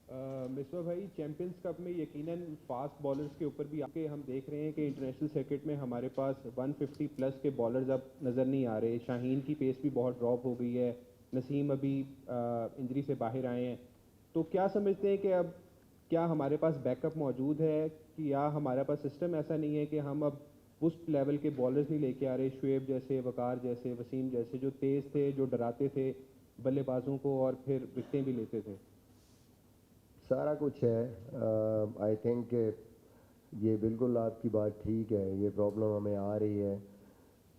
मिसबा भाई, champions cup में यकीनन फास्ट बॉलर्स के ऊपर भी आके हम देख रहे हैं कि इंटरनेशनल सर्किट में हमारे पास 150 प्लस के बॉलर्स अब नज़र नहीं आ रहे। शाहीन की पेस भी बहुत ड्रॉप हो गई है। नसीम अभी इंजरी से बाहर आए हैं। तो क्या समझते हैं कि अब क्या हमारे पास बैकअप मौजूद है, कि या हमारे पास सिस्टम ऐसा नहीं है कि हम अब उस लेवल के बॉलर्स नहीं लेके आ रहे, शुएब जैसे, वकार जैसे, वसीम जैसे, जो तेज़ थे, जो डराते थे बल्लेबाजों को और फिर विकटें भी लेते थे। सारा कुछ है। आई थिंक ये बिल्कुल आपकी बात ठीक है। ये प्रॉब्लम हमें आ रही है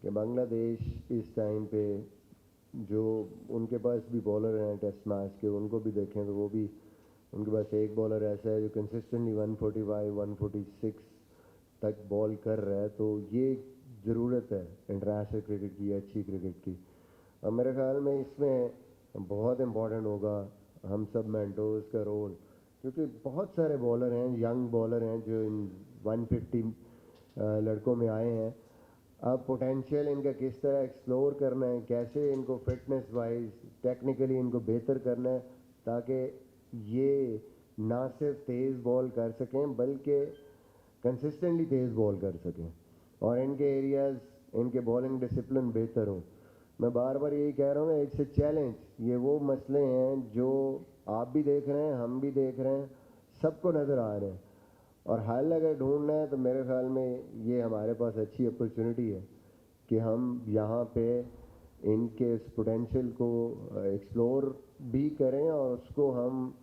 कि बांग्लादेश इस टाइम पे जो उनके पास भी बॉलर हैं टेस्ट मैच के, उनको भी देखें तो वो भी उनके पास एक बॉलर ऐसा है जो कंसिस्टेंटली 145 146 तक बॉल कर रहा है। तो ये ज़रूरत है इंटरनेशनल क्रिकेट की, अच्छी क्रिकेट की। और मेरे ख्याल में इसमें बहुत इम्पोर्टेंट होगा हम सब मेंटोर्स का रोल, क्योंकि बहुत सारे बॉलर हैं, यंग बॉलर हैं जो इन 150 लड़कों में आए हैं। अब पोटेंशियल इनका किस तरह एक्सप्लोर करना है, कैसे इनको फिटनेस वाइज टेक्निकली इनको बेहतर करना है, ताकि ये ना सिर्फ तेज़ बॉल कर सकें बल्कि कंसिस्टेंटली तेज़ बॉल कर सकें और इनके एरियाज़, इनके बॉलिंग डिसिप्लिन बेहतर हों। मैं बार बार यही कह रहा हूँ ना, इट्स ए चैलेंज। ये वो मसले हैं जो आप भी देख रहे हैं, हम भी देख रहे हैं, सबको नज़र आ रहे हैं। और हल अगर ढूंढना है तो मेरे ख्याल में ये हमारे पास अच्छी अपॉर्चुनिटी है कि हम यहाँ पे इनके इस पोटेंशियल को एक्सप्लोर भी करें और उसको हम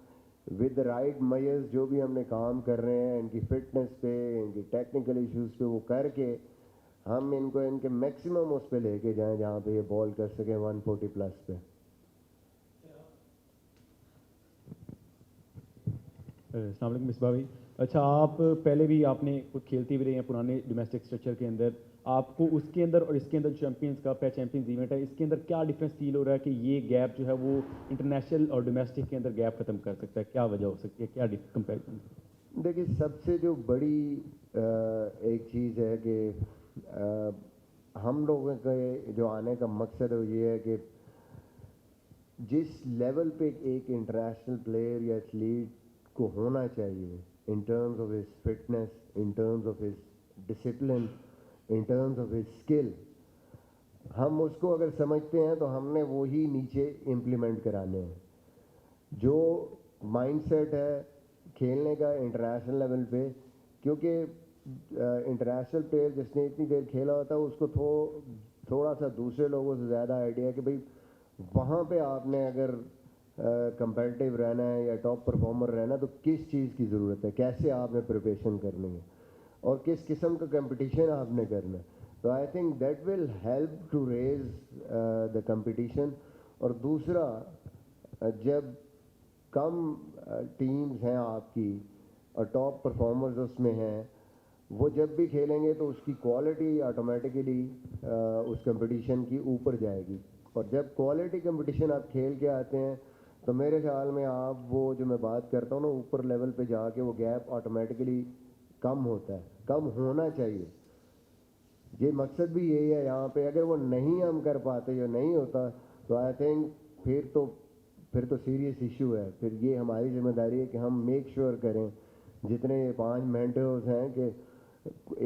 विद राइट मेजर्स, जो भी हमने काम कर रहे हैं इनकी फिटनेस पे, इनकी टेक्निकल इश्यूज पे, वो करके हम इनको इनके मैक्सिमम उस पे लेके जाएं जहाँ पे ये बॉल कर सकें 140 प्लस पे। अस्सलाम वालेकुम मिसबा भाई। अच्छा, आप पहले भी आपने कुछ खेलते भी रहे हैं पुराने डोमेस्टिक स्ट्रक्चर के अंदर। आपको उसके अंदर और इसके अंदर चैंपियंस कप है, चैंपियंस इवेंट है, इसके अंदर क्या डिफरेंस फील हो रहा है कि ये गैप जो है वो इंटरनेशनल और डोमेस्टिक के अंदर गैप खत्म कर सकता है? क्या वजह हो सकती है, क्या कंपेरिजन? देखिए, सबसे जो बड़ी एक चीज़ है कि हम लोगों के जो आने का मकसद है वो ये है कि जिस लेवल पे एक इंटरनेशनल प्लेयर या एथलीट को होना चाहिए, इन terms of his fitness, in terms of his discipline, in terms of his skill, हम उसको अगर समझते हैं तो हमने वो ही नीचे इम्प्लीमेंट कराने हैं। जो माइंडसेट है खेलने का इंटरनेशनल लेवल पे, क्योंकि इंटरनेशनल प्लेयर जिसने इतनी देर खेला होता है उसको थोड़ा सा दूसरे लोगों से ज़्यादा आइडिया है कि भाई वहाँ पे आपने अगर कंपेटिटिव रहना है या टॉप परफॉर्मर रहना है तो किस चीज़ की ज़रूरत है, कैसे आपने प्रिपरेशन करनी है और किस किस्म का कंपटीशन आपने करना है। तो I think that will help to raise the competition. और दूसरा, जब कम टीम्स हैं आपकी और टॉप परफॉर्मर्स उसमें हैं, वो जब भी खेलेंगे तो उसकी क्वालिटी ऑटोमेटिकली उस कंपटीशन की ऊपर जाएगी। और जब क्वालिटी कंपटीशन आप खेल के आते हैं तो मेरे ख्याल में आप वो जो मैं बात करता हूँ ना, ऊपर लेवल पे जाके वो गैप ऑटोमेटिकली कम होता है, कम होना चाहिए। ये मकसद भी यही है यहाँ पे। अगर वो नहीं हम कर पाते या नहीं होता तो आई थिंक फिर तो सीरियस इशू है। फिर ये हमारी जिम्मेदारी है कि हम मेक श्योर करें, जितने 5 मेंटर्स हैं, कि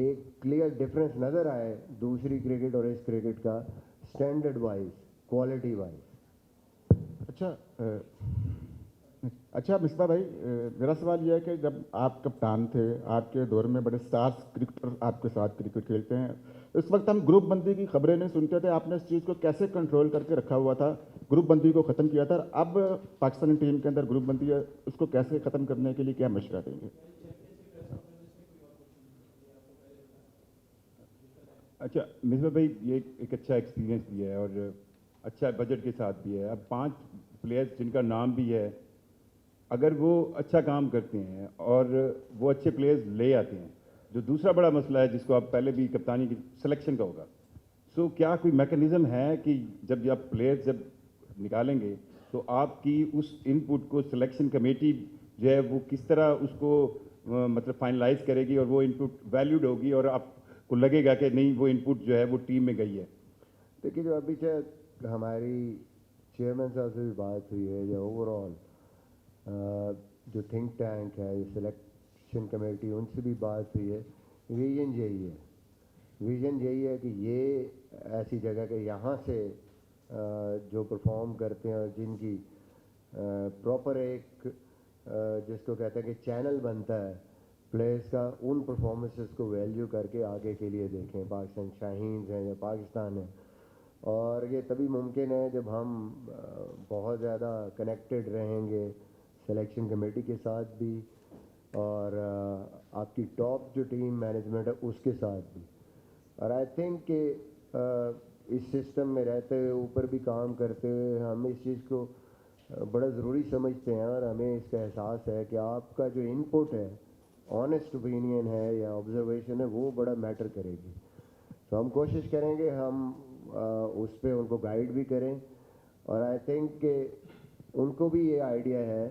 एक क्लियर डिफरेंस नज़र आए दूसरी क्रिकेट और इस क्रिकेट का, स्टैंडर्ड वाइज, क्वालिटी वाइज। अच्छा अच्छा मिस्बा भाई, मेरा सवाल यह है कि जब आप कप्तान थे, आपके दौर में बड़े स्टार्स क्रिकेटर आपके साथ क्रिकेट खेलते हैं, इस वक्त हम ग्रुप बंदी की खबरें नहीं सुनते थे। आपने इस चीज़ को कैसे कंट्रोल करके रखा हुआ था, ग्रुप बंदी को ख़त्म किया था? और अब पाकिस्तानी टीम के अंदर ग्रुप बंदी है, उसको कैसे ख़त्म करने के लिए क्या मशवरा देंगे? अच्छा मिसबा भाई, ये एक अच्छा एक्सपीरियंस भी है और अच्छा बजट के साथ भी है। अब 5 प्लेयर्स जिनका नाम भी है, अगर वो अच्छा काम करते हैं और वो अच्छे प्लेयर्स ले आते हैं, जो दूसरा बड़ा मसला है जिसको आप पहले भी कप्तानी की सिलेक्शन का होगा। सो क्या कोई मैकेनिज्म है कि जब आप प्लेयर्स जब निकालेंगे तो आपकी उस इनपुट को सिलेक्शन कमेटी जो है वो किस तरह उसको मतलब फाइनलाइज करेगी और वो इनपुट वैल्यूड होगी और आपको लगेगा कि नहीं वो इनपुट जो है वो टीम में गई है? देखिए, जो अभी तक हमारी चेयरमैन साहब से भी बात हुई है, या ओवरऑल जो थिंक टैंक है, ये सिलेक्शन कमेटी, उनसे भी बात हुई है। विजन यही है, विजन यही है कि ये ऐसी जगह के यहाँ से जो परफॉर्म करते हैं और जिनकी प्रॉपर एक जिसको कहते हैं कि चैनल बनता है प्लेयर्स का, उन परफॉर्मेंसेस को वैल्यू करके आगे के लिए देखें। पाकिस्तान शाहीन्स हैं या पाकिस्तान है, और ये तभी मुमकिन है जब हम बहुत ज़्यादा कनेक्टेड रहेंगे सिलेक्शन कमेटी के साथ भी और आपकी टॉप जो टीम मैनेजमेंट है उसके साथ भी। और आई थिंक कि इस सिस्टम में रहते हुए, ऊपर भी काम करते हुए, हम इस चीज़ को बड़ा ज़रूरी समझते हैं और हमें इसका एहसास है कि आपका जो इनपुट है, ऑनेस्ट ओपिनियन है या ऑब्जर्वेशन है, वो बड़ा मैटर करेगी। तो हम कोशिश करेंगे हम उस पर उनको गाइड भी करें। और आई थिंक कि उनको भी ये आइडिया है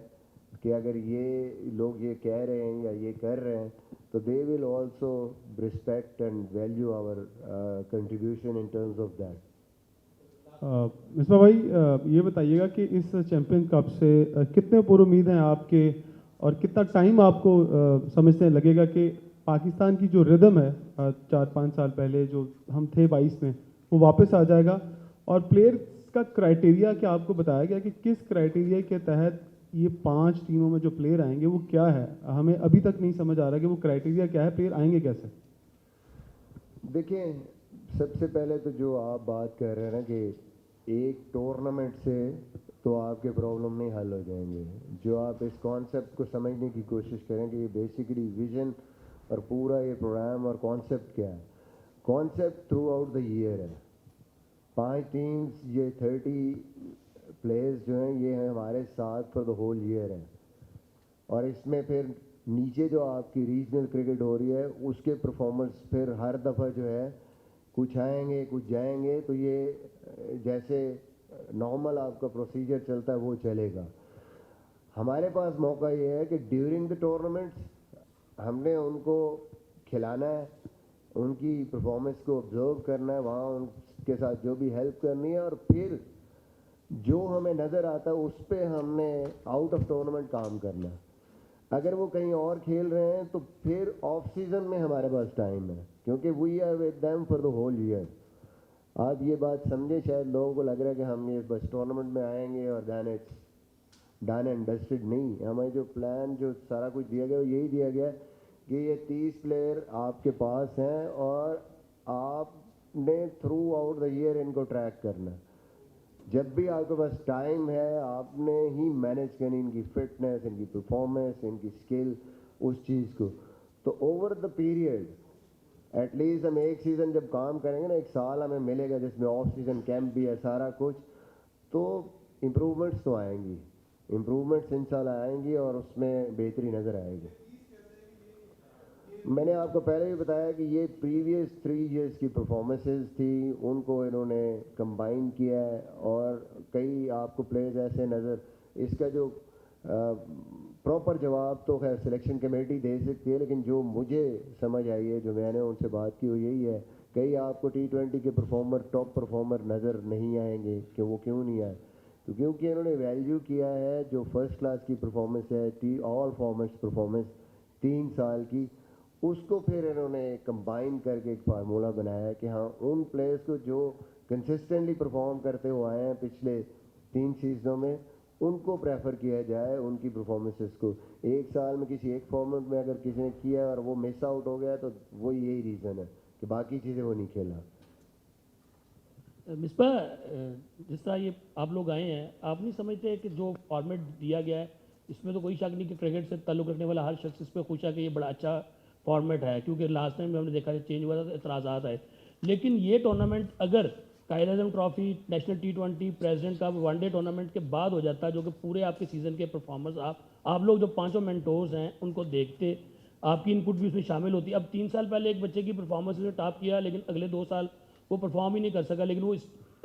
कि अगर ये लोग ये कह रहे हैं या ये कर रहे हैं तो they will also respect and value our contribution in terms of that. Misbah भाई, ये बताइएगा कि इस चैंपियन कप से कितने पूरी उम्मीद हैं आपके, और कितना टाइम आपको समझते हैं लगेगा कि पाकिस्तान की जो रिदम है 4-5 साल पहले जो हम थे 22 में, वो वापस आ जाएगा? और प्लेयर्स का क्राइटेरिया क्या आपको बताया गया कि किस क्राइटेरिया के तहत ये 5 टीमों में जो प्लेयर आएंगे वो क्या है? हमें अभी तक नहीं समझ आ रहा कि वो क्राइटेरिया क्या है, प्लेयर आएंगे कैसे? देखिए, सबसे पहले तो जो आप बात कर रहे हैं ना कि एक टूर्नामेंट से तो आपके प्रॉब्लम नहीं हल हो जाएंगे। जो आप इस कॉन्सेप्ट को समझने की कोशिश करें कि ये बेसिकली विजन और पूरा ये प्रोग्राम और कॉन्सेप्ट क्या है। Concept through out the year है। 5 टीम्स, ये 30 प्लेयर्स जो हैं, ये हैं हमारे साथ फॉर द होल ईयर है। और इसमें फिर नीचे जो आपकी रीजनल क्रिकेट हो रही है उसके परफॉर्मेंस फिर हर दफ़ा जो है कुछ आएंगे कुछ जाएंगे, तो ये जैसे नॉर्मल आपका प्रोसीजर चलता है वो चलेगा। हमारे पास मौका ये है कि ड्यूरिंग द टूर्नामेंट्स हमने उनको खिलाना है, उनकी परफॉर्मेंस को ऑब्जर्व करना है, वहाँ उनके साथ जो भी हेल्प करनी है, और फिर जो हमें नज़र आता है उस पर हमने आउट ऑफ टूर्नामेंट काम करना है। अगर वो कहीं और खेल रहे हैं तो फिर ऑफ सीज़न में हमारे पास टाइम है, क्योंकि we are with them for the whole year. आप ये बात समझे, शायद लोगों को लग रहा है कि हम ये बस टूर्नामेंट में आएंगे और then it's done and dusted. नहीं, हमें जो प्लान, जो सारा कुछ दिया गया वो यही दिया गया कि ये 30 प्लेयर आपके पास हैं और आपने थ्रू आउट द ईयर इनको ट्रैक करना। जब भी आपके पास टाइम है आपने ही मैनेज करनी इनकी फिटनेस, इनकी परफॉर्मेंस, इनकी स्किल, उस चीज़ को। तो ओवर द पीरियड एटलीस्ट हम एक सीज़न जब काम करेंगे ना, 1 साल हमें मिलेगा जिसमें ऑफ सीज़न कैंप भी है, सारा कुछ, तो इम्प्रूवमेंट्स तो आएंगी, इम्प्रूवमेंट्स इंशाल्लाह आएंगी और उसमें बेहतरी नज़र आएगी। मैंने आपको पहले भी बताया कि ये प्रीवियस 3 इयर्स की परफॉर्मेंसेस थी, उनको इन्होंने कंबाइन किया है। और कई आपको प्लेयर्स ऐसे नज़र, इसका जो प्रॉपर जवाब तो खैर सिलेक्शन कमेटी दे सकती है, लेकिन जो मुझे समझ आई है, जो मैंने उनसे बात की, वो यही है कई आपको T20 के परफॉर्मर, टॉप परफॉर्मर नज़र नहीं आएंगे। कि वो क्यों नहीं आए? तो क्योंकि इन्होंने वैल्यू किया है जो फर्स्ट क्लास की परफॉर्मेंस है, ऑल फॉर्मेट्स परफॉर्मेंस 3 साल की, उसको फिर इन्होंने कंबाइन करके एक फार्मूला बनाया है कि हाँ, उन प्लेयर्स को जो कंसिस्टेंटली परफॉर्म करते हुए आए हैं पिछले 3 सीजनों में, उनको प्रेफर किया जाए, उनकी परफॉर्मेंसेस को। एक साल में किसी एक फॉर्मेट में अगर किसी ने किया और वो मिस आउट हो गया तो वो यही रीज़न है कि बाकी चीज़ें वो नहीं खेला। मिसबा, जिस तरह ये आप लोग आए हैं, आप नहीं समझते कि जो फॉर्मेट दिया गया है इसमें तो कोई शक नहीं कि क्रिकेट से ताल्लुक़ रखने वाला हर शख्स इस पर खुश है कि ये बड़ा अच्छा फॉर्मेट है, क्योंकि लास्ट टाइम हमने देखा चेंज हुआ था तो एतराज़ात आए। लेकिन ये टूर्नामेंट अगर Quaid Azam trophy, national T20, president cup, one day tournament के बाद हो जाता है, जो कि पूरे आपके सीज़न के परफॉर्मेंस आप लोग जो 5 मेंटोर्स हैं उनको देखते, आपकी इनपुट भी उसमें शामिल होती। अब 3 साल पहले एक बच्चे की परफॉर्मेंस ने टॉप किया, लेकिन अगले 2 साल वो परफॉर्म ही नहीं कर सका, लेकिन वो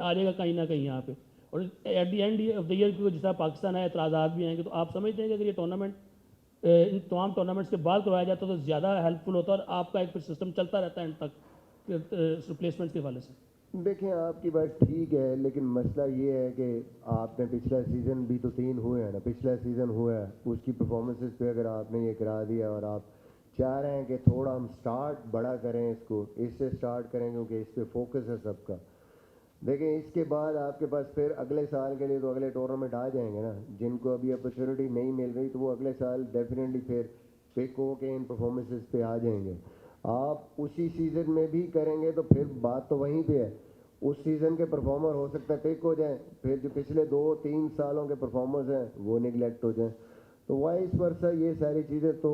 आ जाएगा कहीं ना कहीं यहाँ पे। और at the end of the year जिस तरह पाकिस्तान है, एतराज़ात भी आएंगे, तो आप समझते हैं कि अगर ये टूर्नामेंट इन तमाम टूर्नामेंट्स के बाद करवाया जाता तो ज़्यादा हेल्पफुल होता और आपका एक सिस्टम चलता रहता है एंड तक रिप्लेसमेंट्स के हवाले से? देखें आपकी बात ठीक है, लेकिन मसला ये है कि आपने पिछला सीज़न भी तो 3 हुए हैं ना, पिछला सीज़न हुआ है, उसकी परफॉर्मेंसेस पे अगर आपने ये करा दिया और आप चाह रहे हैं कि थोड़ा हम स्टार्ट बड़ा करें, इसको इससे स्टार्ट करें क्योंकि इस पे फोकस है सबका। देखें इसके बाद आपके पास फिर अगले साल के लिए तो अगले टूर्नामेंट आ जाएंगे ना, जिनको अभी अपॉर्चुनिटी नहीं मिल रही तो वो अगले साल डेफिनेटली फिर पिक हो के इन परफॉर्मेंसेस पे आ जाएंगे। आप उसी सीज़न में भी करेंगे तो फिर बात तो वहीं पे है, उस सीज़न के परफॉर्मर हो सकता है पिक हो जाए, फिर जो पिछले 2-3 सालों के परफॉर्मर्स हैं वो निगलेक्ट हो जाएं। तो वाइस वर्सा ये सारी चीज़ें तो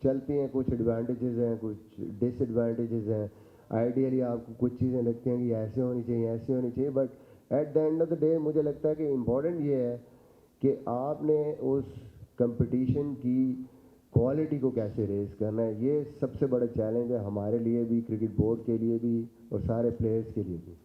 चलती हैं, कुछ एडवांटेजेस हैं, कुछ डिसएडवांटेजेस हैं। आइडियली आपको कुछ चीज़ें लगती हैं कि ऐसे होनी चाहिए, ऐसे होनी चाहिए, but at the end of the day मुझे लगता है कि इम्पोर्टेंट ये है कि आपने उस कंपटीशन की क्वालिटी को कैसे रेज करना है। ये सबसे बड़ा चैलेंज है हमारे लिए भी, क्रिकेट बोर्ड के लिए भी और सारे प्लेयर्स के लिए भी।